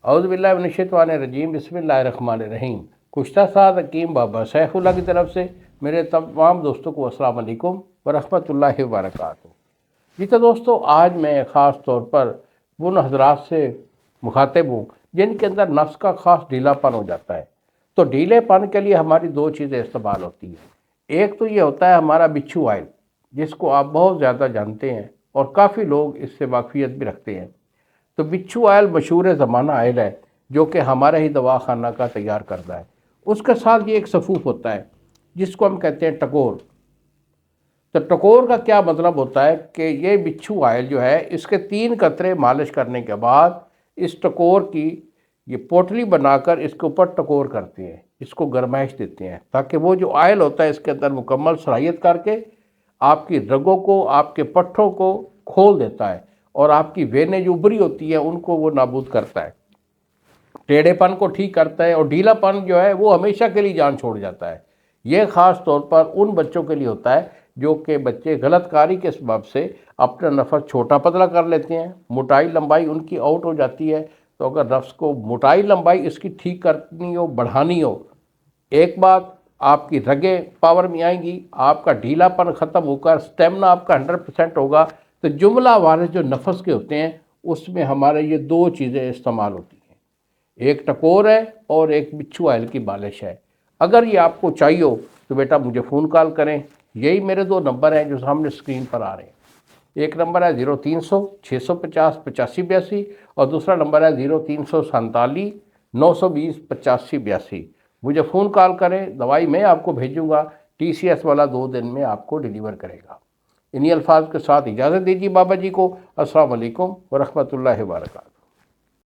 اعوذ باللہ من الشیطان الرجیم، بسم اللہ الرحمن الرحیم۔ کشتہ ساز حکیم بابا سیف اللہ کی طرف سے میرے تمام دوستوں کو السلام علیکم ورحمۃ اللہ وبرکاتہ۔ جی تو دوستو، آج میں خاص طور پر ان حضرات سے مخاطب ہوں جن کے اندر نفس کا خاص ڈھیلا پن ہو جاتا ہے۔ تو ڈھیلے پن کے لیے ہماری دو چیزیں استعمال ہوتی ہیں۔ ایک تو یہ ہوتا ہے ہمارا بچھو آئل، جس کو آپ بہت زیادہ جانتے ہیں اور کافی لوگ اس سے واقفیت بھی رکھتے ہیں۔ تو بچھو آئل مشہور زمانہ آئل ہے جو کہ ہمارے ہی دواخانہ کا تیار کرتا ہے۔ اس کے ساتھ یہ ایک سفوف ہوتا ہے جس کو ہم کہتے ہیں ٹکور۔ تو ٹکور کا کیا مطلب ہوتا ہے کہ یہ بچھو آئل جو ہے، اس کے 3 قطرے مالش کرنے کے بعد اس ٹکور کی یہ پوٹلی بنا کر اس کے اوپر ٹکور کرتے ہیں، اس کو گرمائش دیتے ہیں تاکہ وہ جو آئل ہوتا ہے اس کے اندر مکمل صلاحیت کر کے آپ کی رگوں کو، آپ کے پٹھوں کو کھول دیتا ہے اور آپ کی وینیں جو ابری ہوتی ہیں ان کو وہ نابود کرتا ہے، ٹیڑھے پن کو ٹھیک کرتا ہے، اور ڈھیلا پن جو ہے وہ ہمیشہ کے لیے جان چھوڑ جاتا ہے۔ یہ خاص طور پر ان بچوں کے لیے ہوتا ہے جو کہ بچے غلط کاری کے سبب سے اپنا نفس چھوٹا پتلا کر لیتے ہیں، موٹائی لمبائی ان کی آؤٹ ہو جاتی ہے۔ تو اگر نفس کو موٹائی لمبائی اس کی ٹھیک کرنی ہو، بڑھانی ہو، ایک بات آپ کی رگیں پاور میں آئیں گی، آپ کا ڈھیلا پن ختم ہو کر سٹیمنا آپ کا 100% ہوگا۔ تو جملہ وارث جو نفس کے ہوتے ہیں اس میں ہمارے یہ 2 چیزیں استعمال ہوتی ہیں، ایک ٹکور ہے اور ایک بچھو آئل کی مالش ہے۔ اگر یہ آپ کو چاہیے ہو تو بیٹا مجھے فون کال کریں، یہی میرے 2 نمبر ہیں جو سامنے اسکرین پر آ رہے ہیں۔ ایک نمبر ہے 0300 650 8582 اور دوسرا نمبر ہے 0347 920 8582۔ مجھے فون کال کریں، دوائی میں آپ کو بھیجوں گا، TCS والا 2 دن میں آپ کو ڈیلیور کرے گا۔ انہی الفاظ کے ساتھ اجازت دیجیے بابا جی کو۔ السلام علیکم ورحمۃ اللہ وبرکاتہ۔